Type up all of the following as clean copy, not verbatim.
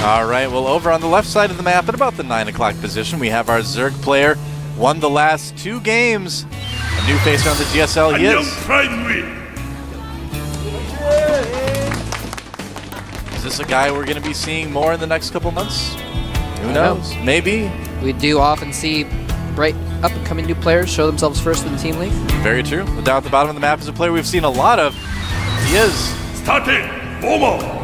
All right, well, over on the left side of the map at about the 9 o'clock position, we have our Zerg player. Won the last 2 games. A new face on the GSL, he is. Is this a guy we're going to be seeing more in the next couple months? Who knows? Maybe. We do often see bright up-and-coming new players show themselves first in the team league. Very true. Down at the bottom of the map is a player we've seen a lot of. He is. StarTale, Bomber.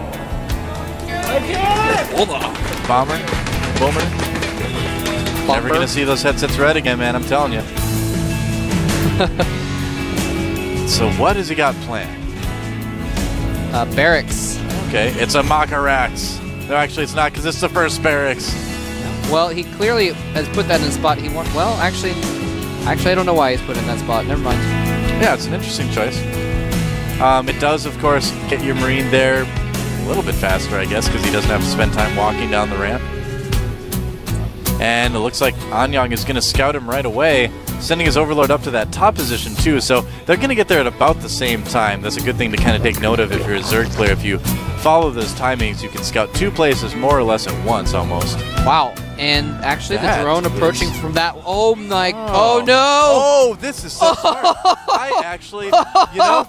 Bomber. Never going to see those headsets red again, man, I'm telling you. So what has he got planned? Barracks. Okay, it's a Makarax. No, actually it's not, because it's the first barracks. Well, he clearly has put that in a spot he wants. Well, actually, I don't know why he's put it in that spot. Never mind. Yeah, it's an interesting choice. It does, of course, get your Marine there a little bit faster, I guess, because he doesn't have to spend time walking down the ramp. And it looks like Anyang is going to scout him right away, sending his Overlord up to that top position too, so they're going to get there at about the same time. That's a good thing to kind of take note of if you're a Zerg player. If you follow those timings, you can scout 2 places more or less at once almost. Wow. And actually the drone approaching from that... Oh my... Oh no! Oh, this is so smart. I actually, you know,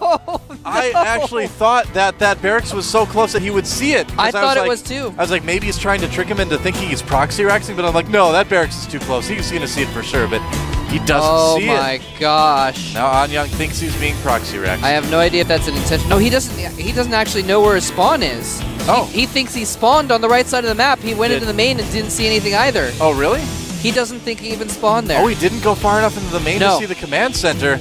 I actually thought that that barracks was so close that he would see it. I thought it was too. I was like, maybe he's trying to trick him into thinking he's proxy raxing, but I'm like, no, that barracks is too close. He's going to see it for sure, but he doesn't see it. Oh my gosh. Now Anyang thinks he's being proxy raxed. I have no idea if that's an intention. No, he doesn't. He doesn't actually know where his spawn is. Oh. He thinks he spawned on the right side of the map. He went into the main and didn't see anything either. Oh, really? He doesn't think he even spawned there. Oh, he didn't go far enough into the main to see the command center.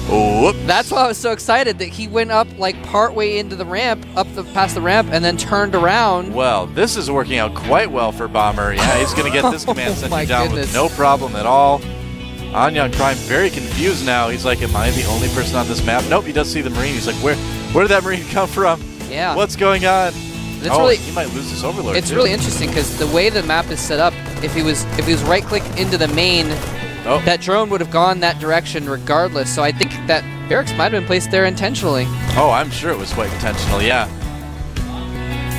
Whoops. That's why I was so excited that he went up like partway into the ramp, past the ramp, and then turned around. Well, this is working out quite well for Bomber. Yeah, he's going to get this command center down with no problem at all. Anyang Prime very confused now. He's like, am I the only person on this map? Nope, he does see the Marine. He's like, where did that Marine come from? Yeah. What's going on? It's really, he might lose his Overlord. It's really interesting because the way the map is set up, if he was right-click into the main, that drone would have gone that direction regardless. So I think that barracks might have been placed there intentionally. Oh, I'm sure it was quite intentional. Yeah.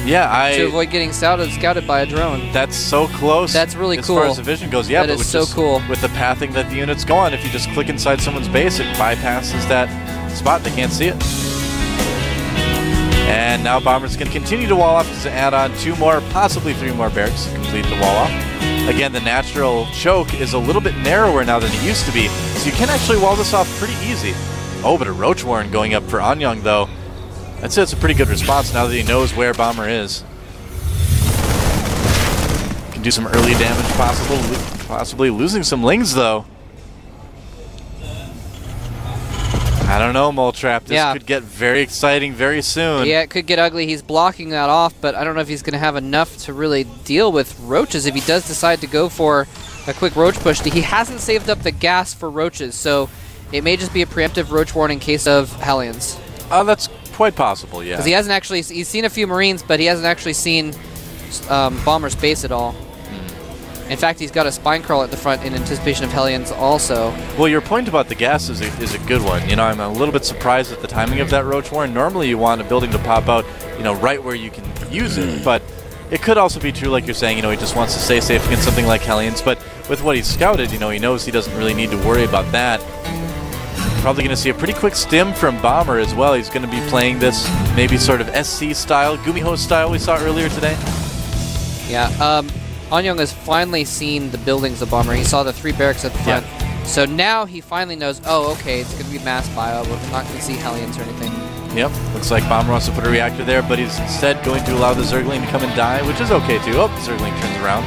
Yeah, to avoid getting scouted by a drone. That's so close. That's really cool. As far as the vision goes, yeah. That is so cool. With the pathing that the units go on, if you just click inside someone's base, it bypasses that spot. They can't see it. And now Bomber's going to continue to wall off to add on 2 more, possibly 3 more barracks to complete the wall off. Again, the natural choke is a little bit narrower now than it used to be, so you can actually wall this off pretty easy. Oh, but a Roach Warren going up for Anyang, though. I'd say it's a pretty good response now that he knows where Bomber is. Can do some early damage, possibly losing some lings, though. I don't know, Mole Trap. This could get very exciting very soon. Yeah, it could get ugly. He's blocking that off, but I don't know if he's going to have enough to really deal with roaches if he does decide to go for a quick roach push. He hasn't saved up the gas for roaches, so it may just be a preemptive roach warning in case of Hellions. Oh, that's quite possible, yeah. Because he hasn't actually... He's seen a few Marines, but he hasn't actually seen Bomber's base at all. In fact, he's got a spine crawl at the front in anticipation of Hellions also. Well, your point about the gas is a good one. You know, I'm a little bit surprised at the timing of that Roach Warren. Normally you want a building to pop out, you know, right where you can use it. But it could also be true, like you're saying, you know, he just wants to stay safe against something like Hellions. But with what he's scouted, you know, he knows he doesn't really need to worry about that. Probably going to see a pretty quick stim from Bomber as well. He's going to be playing this maybe sort of SC style, Gumiho style we saw earlier today. Yeah, Anyang has finally seen the buildings of Bomber. He saw the 3 barracks at the front. Yeah. So now he finally knows, oh, okay, it's going to be mass bio. We're not going to see Hellions or anything. Yep, looks like Bomber wants to put a reactor there, but he's instead going to allow the Zergling to come and die, which is okay too. Oh, the Zergling turns around.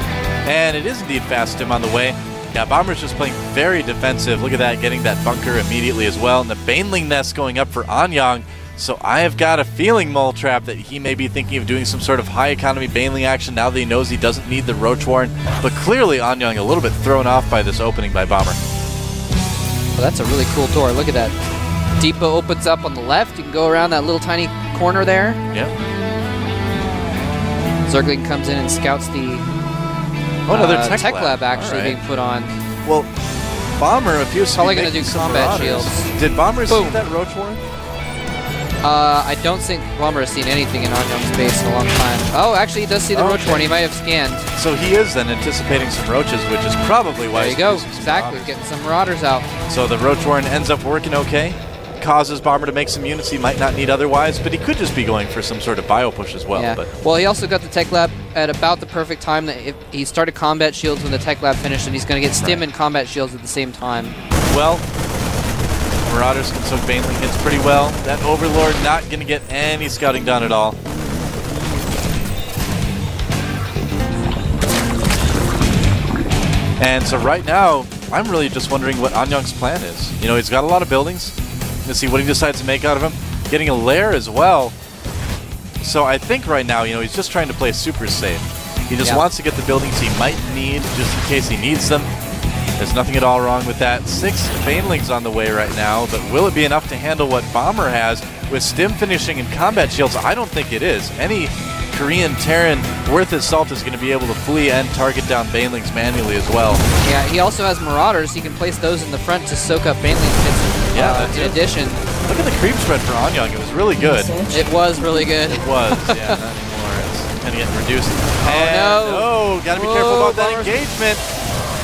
And it is indeed fast stim on the way. Yeah, Bomber's just playing very defensive. Look at that, getting that bunker immediately as well. And the Baneling nest going up for Anyang. So I have got a feeling, Mole Trap, that he may be thinking of doing some sort of high-economy Baneling action now that he knows he doesn't need the Roach Warren. But clearly Anyang a little bit thrown off by this opening by Bomber. Well, that's a really cool door. Look at that. Depot opens up on the left. You can go around that little tiny corner there. Yep. Zergling comes in and scouts the another tech lab actually being put on. Well, Bomber appears probably going to do combat shields. Did Bomber see that Roach Warren? I don't think Bomber has seen anything in Anyang's base in a long time. Oh, actually, he does see the Roach Horn. He might have scanned. So he is then anticipating some Roaches, which is probably why there you go. Exactly, getting some Marauders out. So the Roach Horn ends up working okay. Causes Bomber to make some units he might not need otherwise, but he could just be going for some sort of bio push as well. Yeah. But well, he also got the Tech Lab at about the perfect time. That if he started Combat Shields when the Tech Lab finished, and he's going to get Stim and Combat Shields at the same time. Well, Marauders can soak Baneling hits pretty well. That Overlord not going to get any scouting done at all. And so right now, I'm really just wondering what Anyang's plan is. You know, he's got a lot of buildings. Let's see what he decides to make out of them. Getting a lair as well. So I think right now, you know, he's just trying to play super safe. He just wants to get the buildings he might need just in case he needs them. There's nothing at all wrong with that. 6 Banelings on the way right now, but will it be enough to handle what Bomber has? With Stim finishing and Combat Shields, I don't think it is. Any Korean Terran worth his salt is going to be able to flee and target down Banelings manually as well. Yeah, he also has Marauders. He can place those in the front to soak up Baneling hits. In addition. Look at the creep spread for Anyang. It was really good. It was really good. It was, yeah, not anymore. It's kind of getting reduced. Oh, no! Got to be careful about that engagement.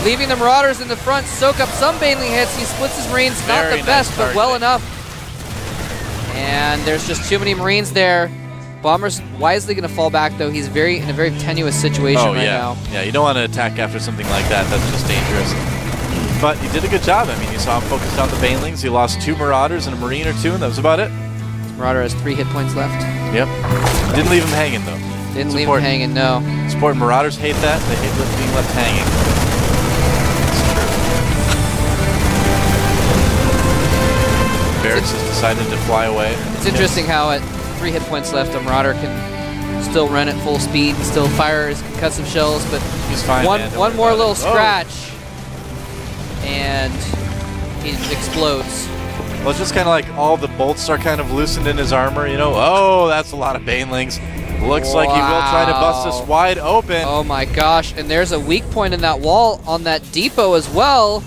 Leaving the Marauders in the front, soak up some Baneling hits. He splits his Marines, not the best, but well enough. And there's just too many Marines there. Bomber's wisely going to fall back, though. He's in a very tenuous situation right now. Yeah, you don't want to attack after something like that. That's just dangerous. But he did a good job. I mean, you saw him focus on the Banelings. He lost 2 Marauders and a Marine or 2, and that was about it. Marauder has 3 hit points left. Yep. Didn't leave him hanging, though. Didn't leave him hanging, no. It's important. Marauders hate that. They hate being left hanging. Barracks has decided to fly away. It's interesting how at 3 hit points left, a Marauder can still run at full speed and still fire his concussive shells, but he's fine, one more little scratch, and he explodes. Well, it's just kind of like all the bolts are kind of loosened in his armor, you know? Oh, that's a lot of Banelings. Looks like he will try to bust this wide open. Oh my gosh, and there's a weak point in that wall on that depot as well.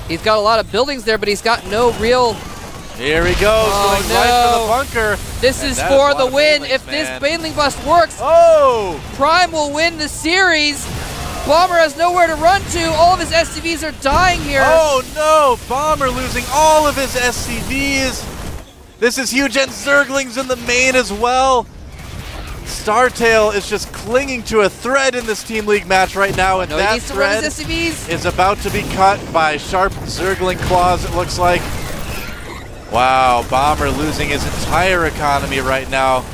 He's got a lot of buildings there, but he's got no real... Here he goes, going right for the bunker. This is for the win. If this Baneling bust works, Prime will win the series. Bomber has nowhere to run to. All of his SCVs are dying here. Oh no, Bomber losing all of his SCVs. This is huge, and Zerglings in the main as well. StarTale is just clinging to a thread in this Team League match right now, and that thread is about to be cut by sharp Zergling claws, it looks like. Wow, Bomber losing his entire economy right now.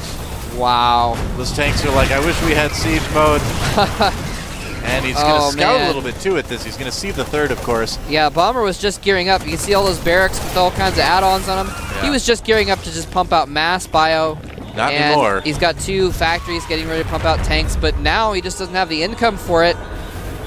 Wow. Those tanks are like, I wish we had siege mode. And he's going to scout a little bit too at this. He's going to see the third, of course. Yeah, Bomber was just gearing up. You can see all those barracks with all kinds of add-ons on them. Yeah. He was just gearing up to just pump out mass bio. Not anymore. He's got 2 factories getting ready to pump out tanks, but now he just doesn't have the income for it.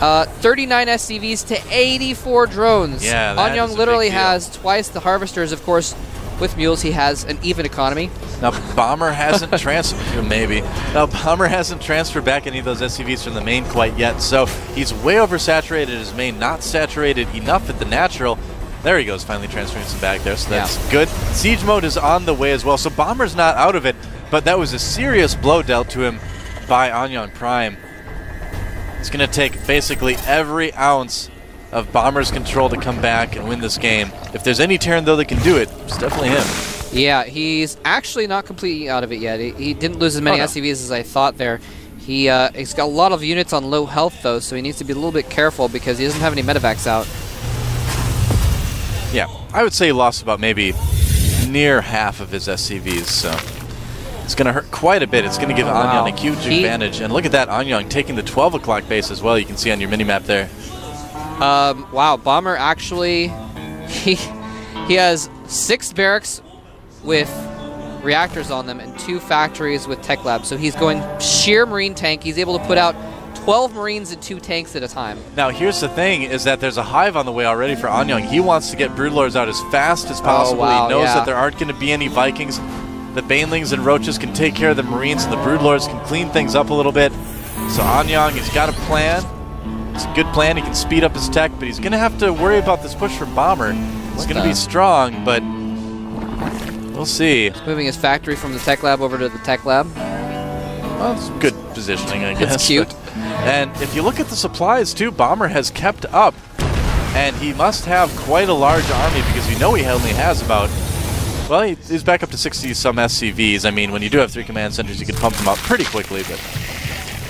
39 SCVs to 84 drones. Yeah, Anyang literally has twice the harvesters, of course. With mules, he has an even economy. Now, Bomber hasn't Bomber hasn't transferred back any of those SCVs from the main quite yet, so he's way oversaturated his main, not saturated enough at the natural. There he goes, finally transferring some back there, so that's good. Siege mode is on the way as well, so Bomber's not out of it, but that was a serious blow dealt to him by Anyang Prime. It's going to take basically every ounce of Bomber's control to come back and win this game. If there's any Terran, though, that can do it, it's definitely him. Yeah, he's actually not completely out of it yet. He didn't lose as many SCVs as I thought there. He's got a lot of units on low health, though, so he needs to be a little bit careful because he doesn't have any medevacs out. Yeah, I would say he lost about maybe near half of his SCVs, so it's going to hurt quite a bit. It's going to give Anyang a huge advantage. And look at that, Anyang taking the 12 o'clock base as well, you can see on your minimap there. Wow, Bomber actually, he has 6 barracks with reactors on them and 2 factories with tech labs. So he's going sheer Marine tank. He's able to put out 12 Marines and 2 tanks at a time. Now here's the thing, is that there's a hive on the way already for Anyang. He wants to get Broodlords out as fast as possible. He knows that there aren't going to be any Vikings. The Banelings and Roaches can take care of the Marines, and the Broodlords can clean things up a little bit. So Anyang has got a plan. It's a good plan. He can speed up his tech, but he's going to have to worry about this push from Bomber. It's going to be strong, but We'll see. He's moving his factory from the tech lab over to the tech lab. Well, it's good positioning, I guess. It's cute. And if you look at the supplies, too, Bomber has kept up. And he must have quite a large army because we know he only has about... Well, he's back up to 60-some SCVs. I mean, when you do have 3 command centers, you can pump them out pretty quickly, but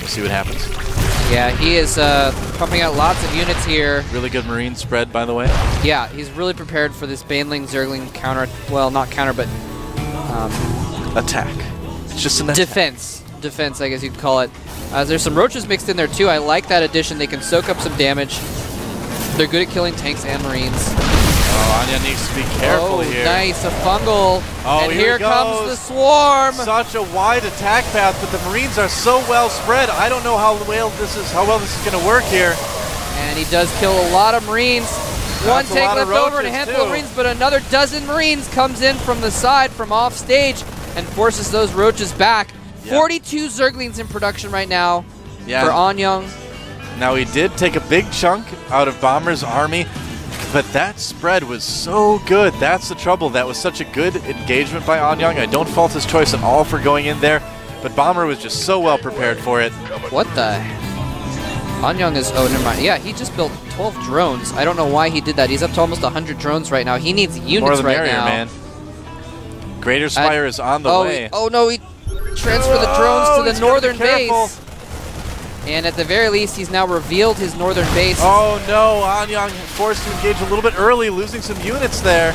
we'll see what happens. Yeah, he is pumping out lots of units here. Really good Marine spread, by the way. Yeah, he's really prepared for this Baneling Zergling counter. Well, not counter, but attack. It's just an attack. Defense, I guess you'd call it. There's some roaches mixed in there too. I like that addition. They can soak up some damage. They're good at killing tanks and Marines. Oh, Anya needs to be careful here. Nice, a fungal. Oh, and here comes the swarm. Such a wide attack path, but the Marines are so well spread. I don't know how well this is going to work here. And he does kill a lot of Marines. One tank left over and a handful of Marines, but another dozen Marines comes in from the side, from off stage, and forces those roaches back. Yep. 42 Zerglings in production right now for Anyang. Now he did take a big chunk out of Bomber's army, but that spread was so good. That's the trouble. That was such a good engagement by Anyang. I don't fault his choice at all for going in there, but Bomber was just so well prepared for it. What the? Anyang is... Oh, never mind. Yeah, he just built 12 drones. I don't know why he did that. He's up to almost 100 drones right now. He needs units More the right merrier, now. Man. Greater Spire is on the way. Oh, no, he transferred the drones to the northern base. And at the very least, he's now revealed his northern base. Oh no, Anyang forced to engage a little bit early, losing some units there.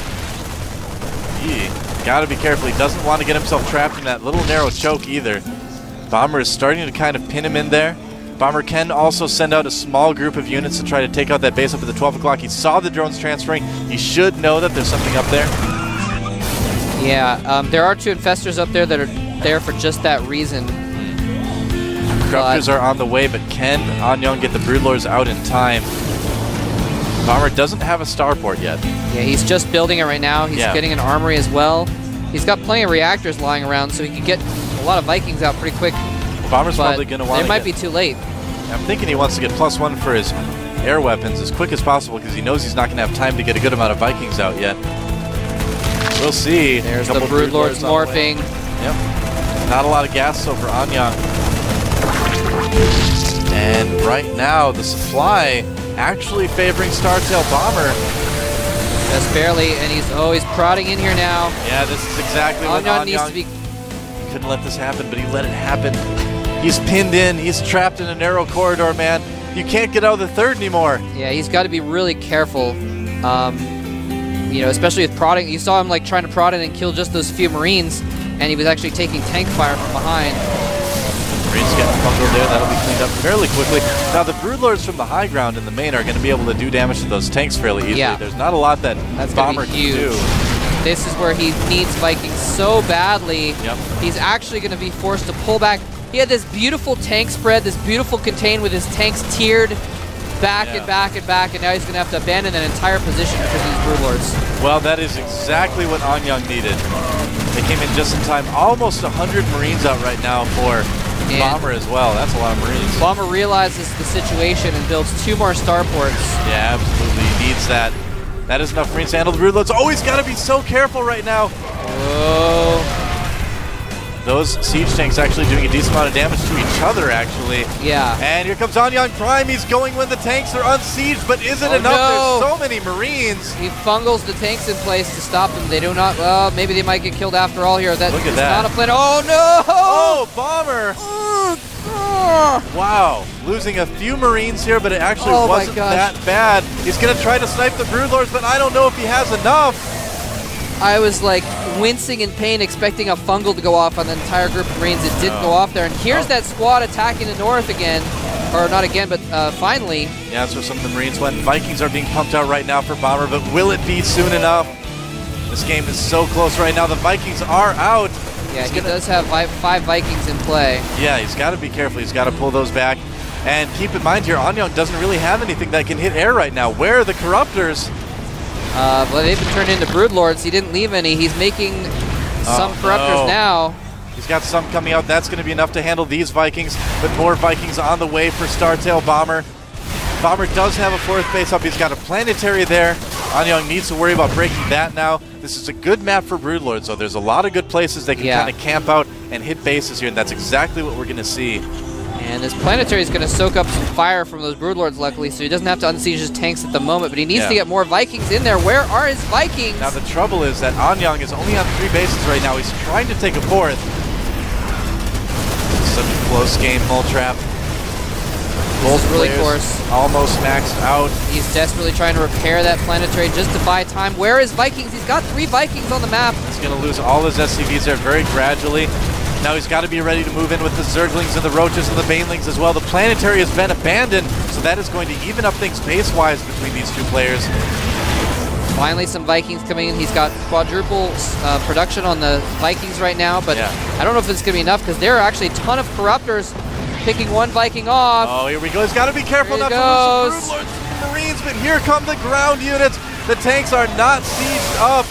Gotta be careful. He doesn't want to get himself trapped in that little narrow choke either. Bomber is starting to kind of pin him in there. Bomber can also send out a small group of units to try to take out that base up at the 12 o'clock. He saw the drones transferring. He should know that there's something up there. Yeah, there are 2 infestors up there that are there for just that reason. Corruptors are on the way, but can Anyang get the Broodlords out in time? Bomber doesn't have a starport yet. Yeah, he's just building it right now. He's getting an armory as well. He's got plenty of reactors lying around, so he can get a lot of Vikings out pretty quick. Bomber's probably going to want to. It might be too late. I'm thinking he wants to get +1 for his air weapons as quick as possible because he knows he's not going to have time to get a good amount of Vikings out yet. We'll see. There's the Broodlords morphing. Yep. Not a lot of gas so for Anyang. And right now, the supply actually favoring StarTale Bomber. Just barely, and he's prodding in here now. Yeah, this is exactly what Anyang needs to be. Couldn't let this happen, but he let it happen. He's pinned in. He's trapped in a narrow corridor, man. You can't get out of the third anymore. Yeah, he's got to be really careful. You know, especially with prodding. You saw him like trying to prod in and kill just those few Marines, and he was actually taking tank fire from behind. Marines getting bungled there. That'll be cleaned up fairly quickly. Now, the Broodlords from the high ground in the main are going to be able to do damage to those tanks fairly easily. Yeah. There's not a lot that Bomber can do. This is where he needs Vikings so badly. Yep. He's actually going to be forced to pull back. He had this beautiful tank spread, this beautiful contain with his tanks tiered back and back and back, and now he's going to have to abandon an entire position because of these Broodlords. Well, that is exactly what Anyang needed. They came in just in time. Almost 100 Marines out right now for Bomber as well. That's a lot of Marines. Bomber realizes the situation and builds 2 more starports. Yeah, absolutely. He needs that. That is enough Marines to handle the Broodlords. Oh, he's got to be so careful right now. Whoa. Those siege tanks actually doing a decent amount of damage to each other, actually. Yeah. And here comes Anyang Prime. He's going when the tanks are unsieged, but is it enough? No. There's so many Marines. He fungles the tanks in place to stop them. They do not. Well, maybe they might get killed after all here. That Look at is that. not a plan. Oh no! Oh, Bomber! Wow, losing a few Marines here, but it actually wasn't that bad. He's going to try to snipe the Broodlords, but I don't know if he has enough. I was like wincing in pain, expecting a fungal to go off on the entire group of Marines. It didn't go off there. And here's that squad attacking the north again. Or not again, but finally. Yeah, that's where some of the Marines went. Vikings are being pumped out right now for Bomber, but will it be soon enough? This game is so close right now. The Vikings are out. Yeah, he does have 5 Vikings in play. Yeah, he's got to be careful. He's got to pull those back. And keep in mind here, Anyang doesn't really have anything that can hit air right now. Where are the Corruptors? Well, they've been turned into Broodlords. He didn't leave any. He's making some Corruptors now. He's got some coming out. That's going to be enough to handle these Vikings, but more Vikings on the way for StarTale Bomber. Bomber does have a 4th base up. He's got a planetary there. Anyang needs to worry about breaking that now. This is a good map for Broodlords, though. There's a lot of good places they can kind of camp out and hit bases here, and that's exactly what we're going to see. And this Planetary is going to soak up some fire from those Broodlords, luckily, so he doesn't have to unsiege his tanks at the moment, but he needs to get more Vikings in there. Where are his Vikings? Now, the trouble is that Anyang is only on 3 bases right now. He's trying to take a 4th. Such a close game, Mole Trap. This is really coarse. Almost maxed out. He's desperately trying to repair that Planetary just to buy time. Where is Vikings? He's got 3 Vikings on the map. He's going to lose all his SCVs there very gradually. Now he's got to be ready to move in with the Zerglings and the Roaches and the Banelings as well. The Planetary has been abandoned, so that is going to even up things pace-wise between these 2 players. Finally, some Vikings coming in. He's got quadruple production on the Vikings right now, but I don't know if it's going to be enough because there are actually a ton of Corruptors picking 1 Viking off. Oh, here we go. He's got to be careful not to lose some Broodlords and Marines, but here come the ground units. The tanks are not sieged up.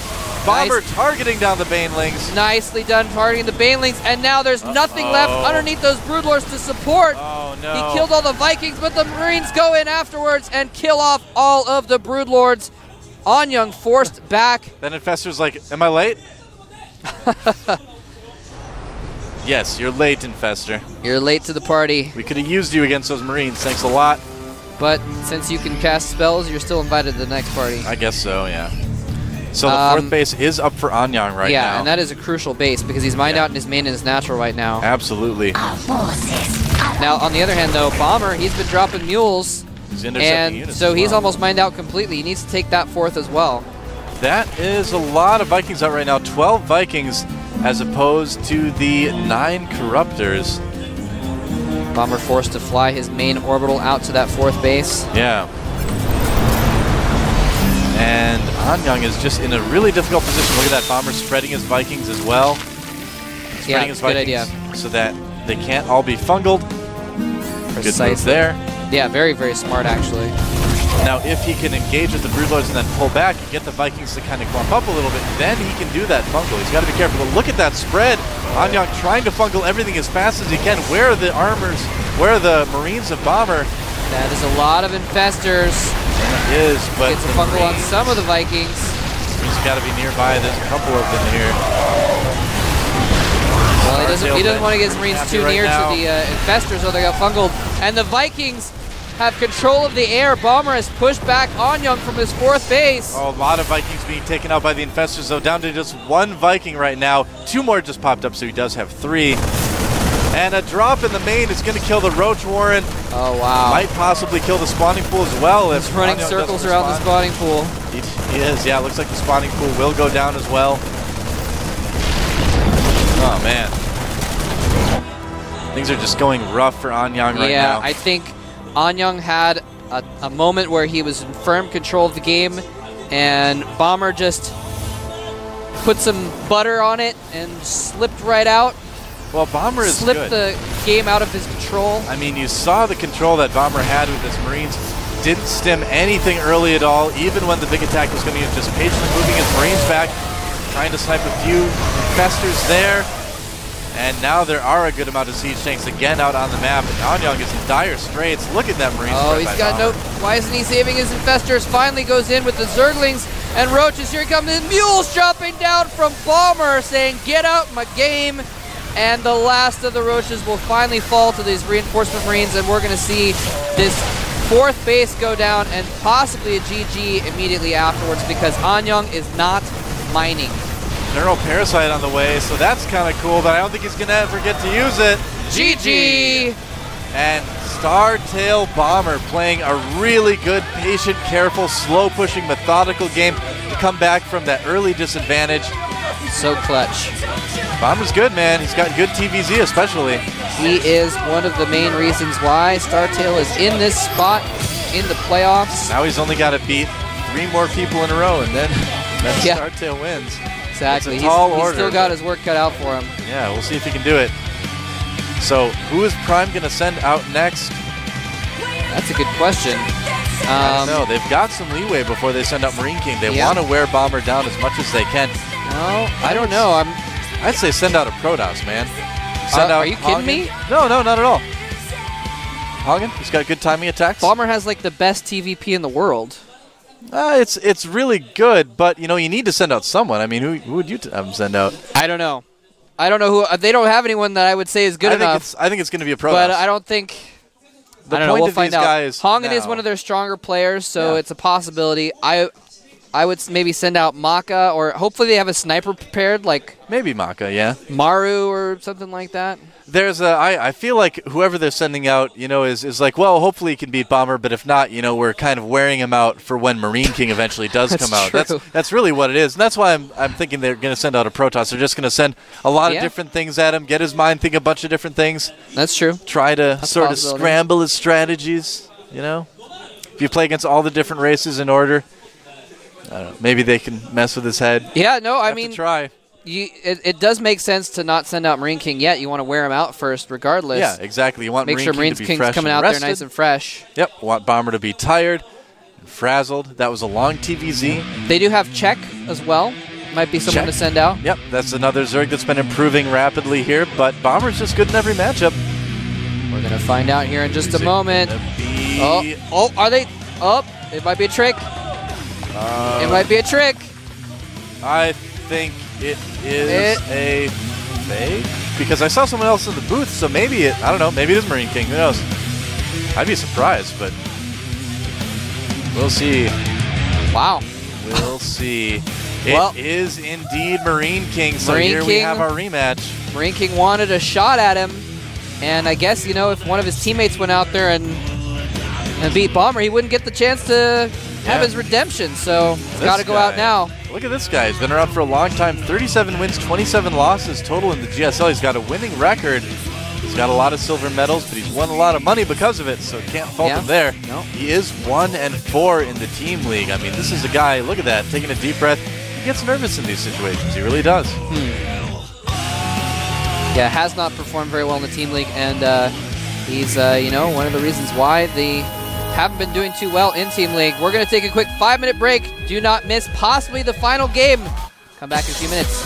Bomber targeting down the Banelings. Nicely done targeting the Banelings, and now there's nothing left underneath those Broodlords to support. Oh, no. He killed all the Vikings, but the Marines go in afterwards and kill off all of the Broodlords. Anyang forced back. Then Infestor's like, am I late? Yes, you're late, Infestor. You're late to the party. We could have used you against those Marines. Thanks a lot. But since you can cast spells, you're still invited to the next party. I guess so, yeah. So the 4th base is up for Anyang right now. Yeah, and that is a crucial base because he's mined out in his main and his natural right now. Absolutely. Now, on the other hand, though, Bomber, he's been dropping mules. He's intercepting units so he's almost mined out completely. He needs to take that 4th as well. That is a lot of Vikings out right now. 12 Vikings as opposed to the 9 Corruptors. Bomber forced to fly his main orbital out to that 4th base. Yeah. And Anyang is just in a really difficult position. Look at that. Bomber spreading his Vikings as well. Spreading his Vikings good idea. so that they can't all be fungled. Good move there. Yeah, very, very smart, actually. Now, if he can engage with the Broodlords and then pull back and get the Vikings to kind of clump up a little bit, then he can do that fungal. He's got to be careful. But look at that spread. Anyang trying to fungal everything as fast as he can. Where are the armors? Where are the Marines of Bomber? That is a lot of Infestors. It is, but gets a fungal on some of the Vikings. He's got to be nearby. There's a couple of them here. Well, he doesn't want to get his Marines too near to the Infestors or they got fungled. And the Vikings have control of the air. Bomber has pushed back Anyang from his 4th base. Oh, a lot of Vikings being taken out by the Infestors, though, down to just 1 Viking right now. 2 more just popped up, so he does have 3. And a drop in the main is going to kill the Roach Warren. Oh, wow. Might possibly kill the spawning pool as well. He's running circles around the spawning pool. He is, yeah. Looks like the spawning pool will go down as well. Oh, man. Things are just going rough for Anyang right now. Yeah, I think Anyang had a moment where he was in firm control of the game, and Bomber just put some butter on it and slipped right out. Well, Bomber is slipped the game out of his control. I mean, you saw the control that Bomber had with his Marines. Didn't stem anything early at all, even when the big attack was coming in, just patiently moving his Marines back, trying to snipe a few Infestors there. And now there are a good amount of siege tanks again out on the map, and Anyang is in dire straits. Look at that Marine. Oh, he's got no. Why isn't he saving his Infestors? Finally goes in with the Zerglings and Roaches. Here he comes. The Mules dropping down from Bomber, saying, "Get out my game." And the last of the Roaches will finally fall to these reinforcement Marines, and we're going to see this 4th base go down and possibly a GG immediately afterwards because Anyang is not mining. Neural Parasite on the way, so that's kind of cool, but I don't think he's going to ever get to use it. GG! And StarTale Bomber playing a really good, patient, careful, slow-pushing, methodical game to come back from that early disadvantage. So clutch. Bomber's good, man. He's got good TVZ especially. He is one of the main reasons why StarTale is in this spot in the playoffs. Now he's only got to beat 3 more people in a row, and then StarTale wins. Exactly. It's a tall order, he's still got his work cut out for him. Yeah, we'll see if he can do it. So, who is Prime going to send out next? That's a good question. I don't know. They've got some leeway before they send out Marine King. They want to wear Bomber down as much as they can. No, I don't know. I'd say send out a Protoss, man. Send out are you kidding me? No, not at all. Hagen, he's got good timing attacks. Bomber has like the best TVP in the world. It's really good, but you know you need to send out someone. I mean, who would you have them send out? I don't know. I don't know who. They don't have anyone that I would say is good enough. I think it's going to be a Protoss. But I don't think. The I don't point know. We'll of find these out. guys Hongan now, is one of their stronger players, so Yeah. it's a possibility. I would maybe send out Maka, or hopefully they have a sniper prepared, like maybe Maka, yeah. Maru or something like that. There's I feel like whoever they're sending out, you know, is like, well, hopefully he can beat Bomber, but if not, you know, we're kind of wearing him out for when Marine King eventually does come out. True. That's really what it is. And that's why I'm thinking they're going to send out a Protoss. They're just going to send a lot of different things at him, get his mind think a bunch of different things. That's true. Try to That's sort a of possibility. scramble his strategies, you know? If you play against all the different races in order, I don't know, maybe they can mess with his head. Yeah, no, I Have mean, to try. it does make sense to not send out Marine King yet. You want to wear him out first, regardless. Yeah, exactly. You want Make sure Marine King to be King's fresh coming and out rested. there nice and fresh. Yep, want Bomber to be tired and frazzled. That was a long TVZ. They do have Check as well. Might be someone Check. to send out. Yep, that's another Zerg that's been improving rapidly here, but Bomber's just good in every matchup. We're going to find out here in just a Is it moment. gonna be- Oh, are they? Oh, it might be a trick. It might be a trick. I think it is a fake, because I saw someone else in the booth, so maybe I don't know, maybe it is Marine King, who knows? I'd be surprised, but we'll see. Wow. We'll see. Well- It is indeed Marine King, so Marine here we King. have our rematch. Marine King wanted a shot at him, and I guess, you know, if one of his teammates went out there and beat Bomber, he wouldn't get the chance to have his redemption, so he's got to go out now. Look at this guy. He's been around for a long time. 37 wins, 27 losses total in the GSL. He's got a winning record. He's got a lot of silver medals, but he's won a lot of money because of it, so can't fault him there. No. He is 1-4 in the team league. I mean, this is a guy, look at that, taking a deep breath. He gets nervous in these situations. He really does. Yeah, has not performed very well in the team league, and he's, you know, one of the reasons why they haven't been doing too well in team league. We're going to take a quick 5-minute break. Do not miss possibly the final game. Come back in a few minutes.